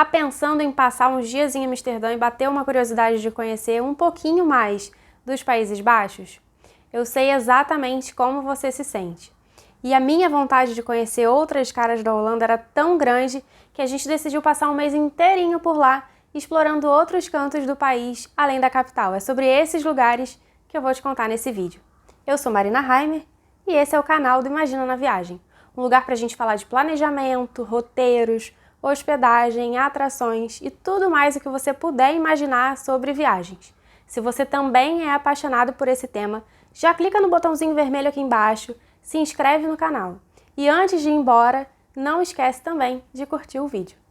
Tá pensando em passar uns dias em Amsterdã e bater uma curiosidade de conhecer um pouquinho mais dos Países Baixos? Eu sei exatamente como você se sente. E a minha vontade de conhecer outras caras da Holanda era tão grande que a gente decidiu passar um mês inteirinho por lá, explorando outros cantos do país, além da capital. É sobre esses lugares que eu vou te contar nesse vídeo. Eu sou Marina Heimer e esse é o canal do Imagina na Viagem. Um lugar para a gente falar de planejamento, roteiros, hospedagem, atrações e tudo mais o que você puder imaginar sobre viagens. Se você também é apaixonado por esse tema, já clica no botãozinho vermelho aqui embaixo, se inscreve no canal. E antes de ir embora, não esquece também de curtir o vídeo.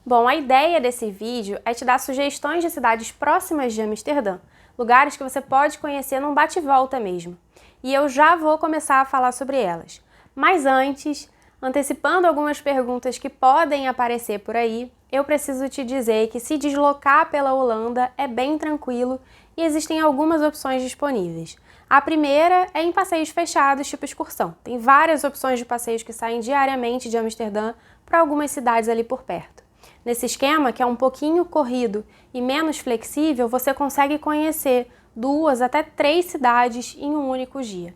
Bom, a ideia desse vídeo é te dar sugestões de cidades próximas de Amsterdã, lugares que você pode conhecer num bate-volta mesmo. E eu já vou começar a falar sobre elas. Mas antes, antecipando algumas perguntas que podem aparecer por aí, eu preciso te dizer que se deslocar pela Holanda é bem tranquilo e existem algumas opções disponíveis. A primeira é em passeios fechados, tipo excursão. Tem várias opções de passeios que saem diariamente de Amsterdã para algumas cidades ali por perto. Nesse esquema, que é um pouquinho corrido e menos flexível, você consegue conhecer 2 até 3 cidades em um único dia.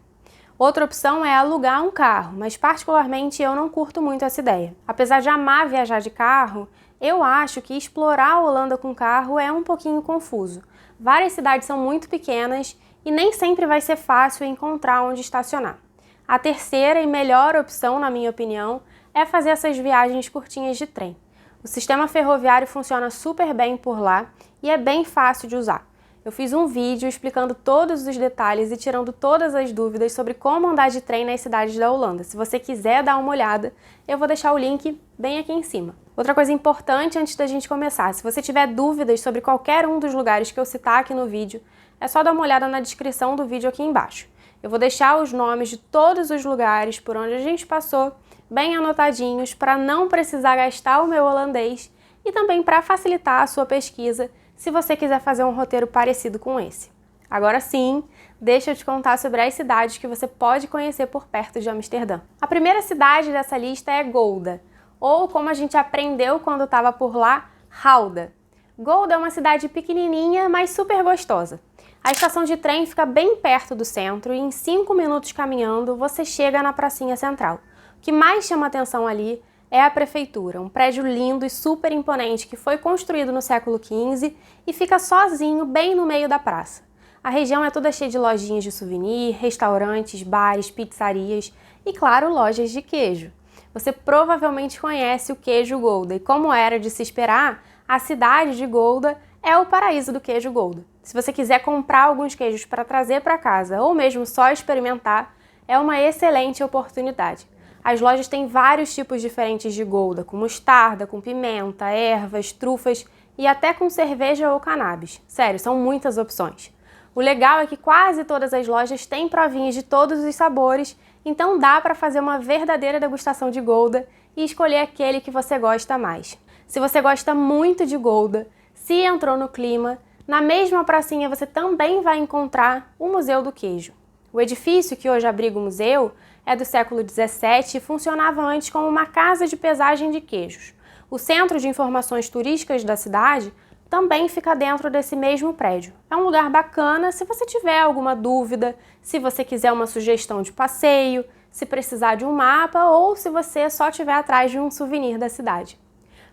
Outra opção é alugar um carro, mas particularmente eu não curto muito essa ideia. Apesar de amar viajar de carro, eu acho que explorar a Holanda com carro é um pouquinho confuso. Várias cidades são muito pequenas e nem sempre vai ser fácil encontrar onde estacionar. A terceira e melhor opção, na minha opinião, é fazer essas viagens curtinhas de trem. O sistema ferroviário funciona super bem por lá e é bem fácil de usar. Eu fiz um vídeo explicando todos os detalhes e tirando todas as dúvidas sobre como andar de trem nas cidades da Holanda. Se você quiser dar uma olhada, eu vou deixar o link bem aqui em cima. Outra coisa importante antes da gente começar, se você tiver dúvidas sobre qualquer um dos lugares que eu citar aqui no vídeo, é só dar uma olhada na descrição do vídeo aqui embaixo. Eu vou deixar os nomes de todos os lugares por onde a gente passou bem anotadinhos para não precisar gastar o meu holandês e também para facilitar a sua pesquisa se você quiser fazer um roteiro parecido com esse. Agora sim, deixa eu te contar sobre as cidades que você pode conhecer por perto de Amsterdã. A primeira cidade dessa lista é Gouda, ou como a gente aprendeu quando estava por lá, Gouda. Gouda é uma cidade pequenininha, mas super gostosa. A estação de trem fica bem perto do centro e em 5 minutos caminhando você chega na pracinha central. O que mais chama atenção ali é a prefeitura, um prédio lindo e super imponente que foi construído no século XV e fica sozinho bem no meio da praça. A região é toda cheia de lojinhas de souvenir, restaurantes, bares, pizzarias e, claro, lojas de queijo. Você provavelmente conhece o queijo Gouda e, como era de se esperar, a cidade de Gouda é o paraíso do queijo Gouda. Se você quiser comprar alguns queijos para trazer para casa ou mesmo só experimentar, é uma excelente oportunidade. As lojas têm vários tipos diferentes de Gouda, com mostarda, com pimenta, ervas, trufas e até com cerveja ou cannabis. Sério, são muitas opções. O legal é que quase todas as lojas têm provinhas de todos os sabores, então dá para fazer uma verdadeira degustação de Gouda e escolher aquele que você gosta mais. Se você gosta muito de Gouda, se entrou no clima, na mesma pracinha você também vai encontrar o Museu do Queijo. O edifício que hoje abriga o museu é do século XVII e funcionava antes como uma casa de pesagem de queijos. O Centro de Informações Turísticas da cidade também fica dentro desse mesmo prédio. É um lugar bacana se você tiver alguma dúvida, se você quiser uma sugestão de passeio, se precisar de um mapa ou se você só estiver atrás de um souvenir da cidade.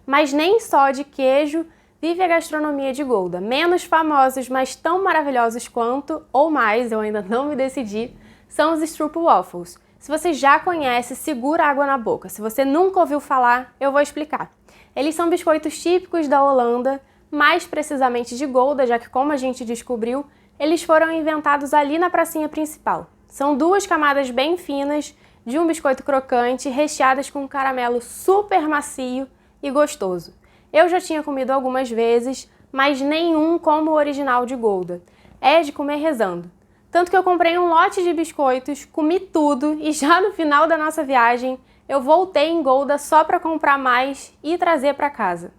Mas nem só de queijo vive a gastronomia de Gouda. Menos famosos, mas tão maravilhosos quanto, ou mais, eu ainda não me decidi, são os stroopwafels. Se você já conhece, segura água na boca. Se você nunca ouviu falar, eu vou explicar. Eles são biscoitos típicos da Holanda, mais precisamente de Gouda, já que, como a gente descobriu, eles foram inventados ali na pracinha principal. São 2 camadas bem finas de um biscoito crocante, recheadas com um caramelo super macio e gostoso. Eu já tinha comido algumas vezes, mas nenhum como o original de Gouda. É de comer rezando. Tanto que eu comprei um lote de biscoitos, comi tudo e já no final da nossa viagem eu voltei em Gouda só para comprar mais e trazer para casa.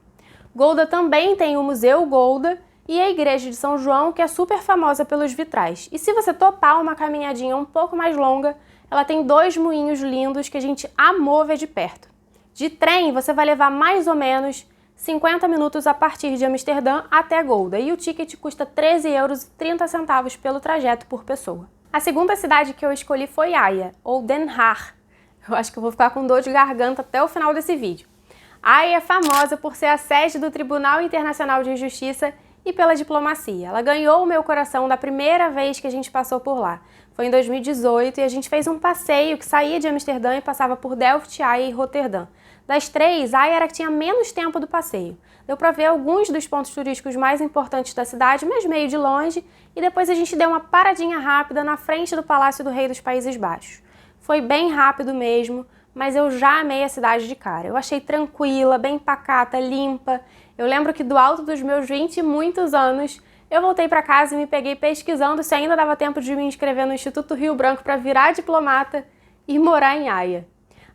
Golda também tem o Museu Golda e a Igreja de São João, que é super famosa pelos vitrais. E se você topar uma caminhadinha um pouco mais longa, ela tem 2 moinhos lindos que a gente amou ver de perto. De trem, você vai levar mais ou menos 50 minutos a partir de Amsterdã até Golda, e o ticket custa 13,30 € pelo trajeto por pessoa. A segunda cidade que eu escolhi foi Haia, ou Den Haag. Eu acho que eu vou ficar com dor de garganta até o final desse vídeo. Haia é famosa por ser a sede do Tribunal Internacional de Justiça e pela diplomacia. Ela ganhou o meu coração da primeira vez que a gente passou por lá. Foi em 2018 e a gente fez um passeio que saía de Amsterdã e passava por Delft, Haia e Roterdã. Das 3, Haia era que tinha menos tempo do passeio. Deu para ver alguns dos pontos turísticos mais importantes da cidade, mas meio de longe, e depois a gente deu uma paradinha rápida na frente do Palácio do Rei dos Países Baixos. Foi bem rápido mesmo, mas eu já amei a cidade de cara. Eu achei tranquila, bem pacata, limpa. Eu lembro que do alto dos meus 20 e muitos anos, eu voltei para casa e me peguei pesquisando se ainda dava tempo de me inscrever no Instituto Rio Branco para virar diplomata e morar em Haia.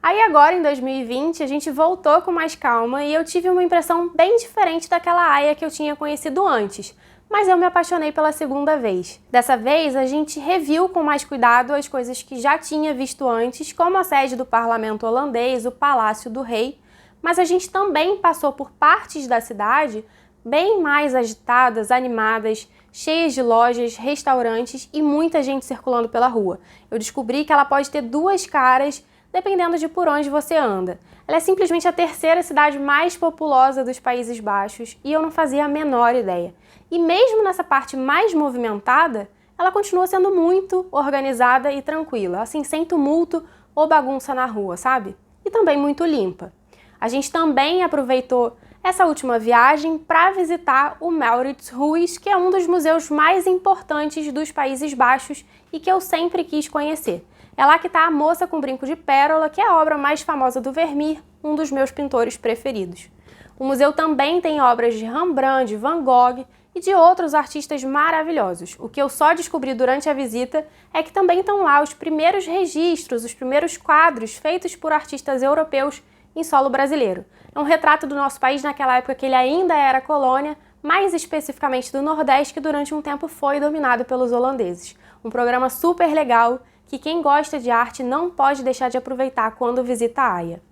Aí agora, em 2020, a gente voltou com mais calma e eu tive uma impressão bem diferente daquela Haia que eu tinha conhecido antes, mas eu me apaixonei pela segunda vez. Dessa vez, a gente reviu com mais cuidado as coisas que já tinha visto antes, como a sede do parlamento holandês, o Palácio do Rei, mas a gente também passou por partes da cidade bem mais agitadas, animadas, cheias de lojas, restaurantes e muita gente circulando pela rua. Eu descobri que ela pode ter 2 caras dependendo de por onde você anda. Ela é simplesmente a 3ª cidade mais populosa dos Países Baixos e eu não fazia a menor ideia. E mesmo nessa parte mais movimentada, ela continua sendo muito organizada e tranquila, assim, sem tumulto ou bagunça na rua, sabe? E também muito limpa. A gente também aproveitou essa última viagem para visitar o Mauritshuis, que é um dos museus mais importantes dos Países Baixos e que eu sempre quis conhecer. É lá que está a Moça com Brinco de Pérola, que é a obra mais famosa do Vermeer, um dos meus pintores preferidos. O museu também tem obras de Rembrandt, de Van Gogh e de outros artistas maravilhosos. O que eu só descobri durante a visita é que também estão lá os primeiros registros, os primeiros quadros feitos por artistas europeus em solo brasileiro. É um retrato do nosso país naquela época que ele ainda era colônia, mais especificamente do Nordeste, que durante um tempo foi dominado pelos holandeses. Um programa super legal que quem gosta de arte não pode deixar de aproveitar quando visita a Haia.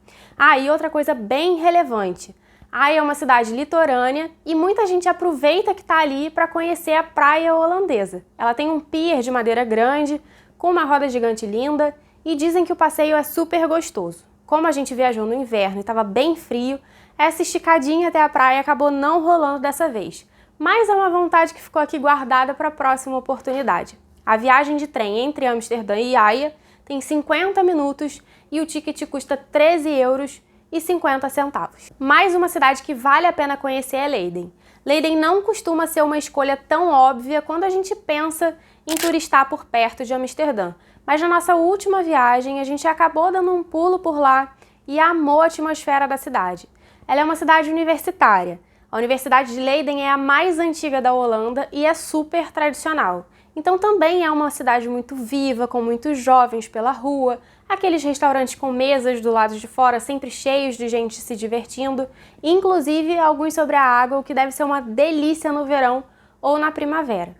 E outra coisa bem relevante. Haia é uma cidade litorânea e muita gente aproveita que está ali para conhecer a praia holandesa. Ela tem um pier de madeira grande, com uma roda gigante linda, e dizem que o passeio é super gostoso. Como a gente viajou no inverno e estava bem frio, essa esticadinha até a praia acabou não rolando dessa vez. Mas é uma vontade que ficou aqui guardada para a próxima oportunidade. A viagem de trem entre Amsterdã e Haia tem 50 minutos e o ticket custa 13,50 €. Mais uma cidade que vale a pena conhecer é Leiden. Leiden não costuma ser uma escolha tão óbvia quando a gente pensa em turistar por perto de Amsterdã. Mas na nossa última viagem a gente acabou dando um pulo por lá e amou a atmosfera da cidade. Ela é uma cidade universitária. A Universidade de Leiden é a mais antiga da Holanda e é super tradicional. Então também é uma cidade muito viva, com muitos jovens pela rua, aqueles restaurantes com mesas do lado de fora sempre cheios de gente se divertindo, inclusive alguns sobre a água, o que deve ser uma delícia no verão ou na primavera.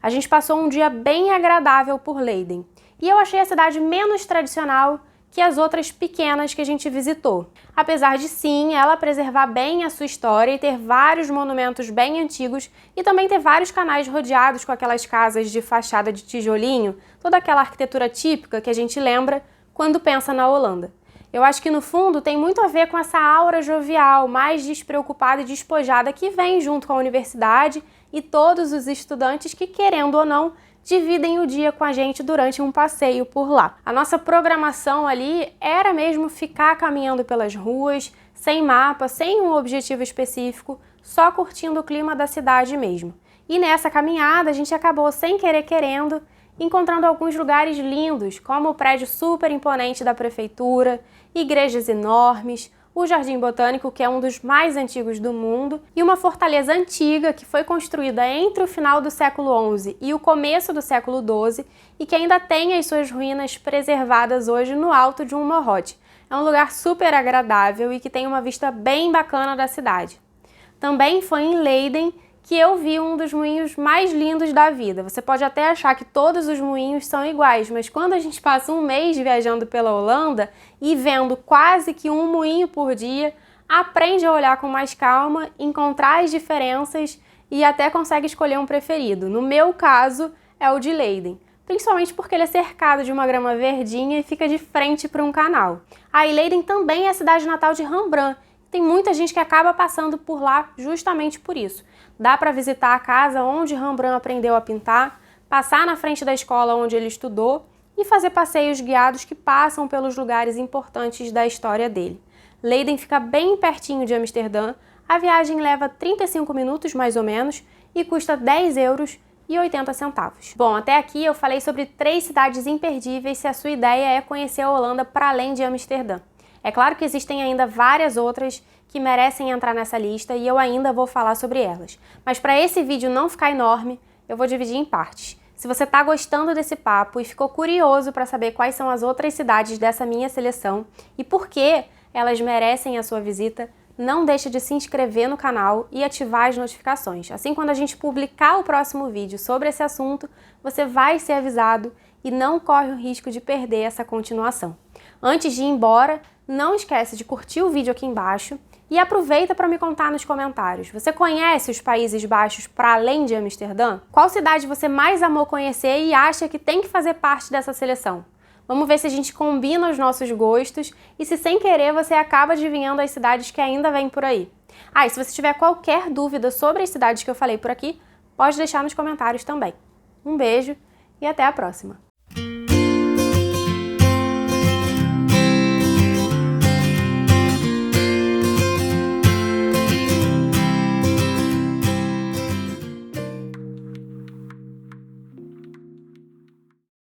A gente passou um dia bem agradável por Leiden e eu achei a cidade menos tradicional que as outras pequenas que a gente visitou. Apesar de sim, ela preservar bem a sua história e ter vários monumentos bem antigos e também ter vários canais rodeados com aquelas casas de fachada de tijolinho, toda aquela arquitetura típica que a gente lembra quando pensa na Holanda. Eu acho que no fundo tem muito a ver com essa aura jovial, mais despreocupada e despojada que vem junto com a universidade e todos os estudantes que, querendo ou não, dividem o dia com a gente durante um passeio por lá. A nossa programação ali era mesmo ficar caminhando pelas ruas, sem mapa, sem um objetivo específico, só curtindo o clima da cidade mesmo. E nessa caminhada a gente acabou, sem querer querendo, encontrando alguns lugares lindos, como o prédio super imponente da prefeitura, igrejas enormes, o Jardim Botânico, que é um dos mais antigos do mundo, e uma fortaleza antiga que foi construída entre o final do século XI e o começo do século XII e que ainda tem as suas ruínas preservadas hoje no alto de um morrote. É um lugar super agradável e que tem uma vista bem bacana da cidade. Também foi em Leiden que eu vi um dos moinhos mais lindos da vida. Você pode até achar que todos os moinhos são iguais, mas quando a gente passa um mês viajando pela Holanda e vendo quase que um moinho por dia, aprende a olhar com mais calma, encontrar as diferenças e até consegue escolher um preferido. No meu caso, é o de Leiden, principalmente porque ele é cercado de uma grama verdinha e fica de frente para um canal. E Leiden também é a cidade natal de Rembrandt. Tem muita gente que acaba passando por lá justamente por isso. Dá para visitar a casa onde Rembrandt aprendeu a pintar, passar na frente da escola onde ele estudou e fazer passeios guiados que passam pelos lugares importantes da história dele. Leiden fica bem pertinho de Amsterdã, a viagem leva 35 minutos mais ou menos e custa 10,80 euros. Bom, até aqui eu falei sobre 3 cidades imperdíveis se a sua ideia é conhecer a Holanda para além de Amsterdã. É claro que existem ainda várias outras que merecem entrar nessa lista e eu ainda vou falar sobre elas. Mas para esse vídeo não ficar enorme, eu vou dividir em partes. Se você está gostando desse papo e ficou curioso para saber quais são as outras cidades dessa minha seleção e por que elas merecem a sua visita, não deixe de se inscrever no canal e ativar as notificações. Assim, quando a gente publicar o próximo vídeo sobre esse assunto, você vai ser avisado e não corre o risco de perder essa continuação. Antes de ir embora, não esquece de curtir o vídeo aqui embaixo e aproveita para me contar nos comentários. Você conhece os Países Baixos para além de Amsterdã? Qual cidade você mais amou conhecer e acha que tem que fazer parte dessa seleção? Vamos ver se a gente combina os nossos gostos e se sem querer você acaba adivinhando as cidades que ainda vêm por aí. E se você tiver qualquer dúvida sobre as cidades que eu falei por aqui, pode deixar nos comentários também. Um beijo e até a próxima!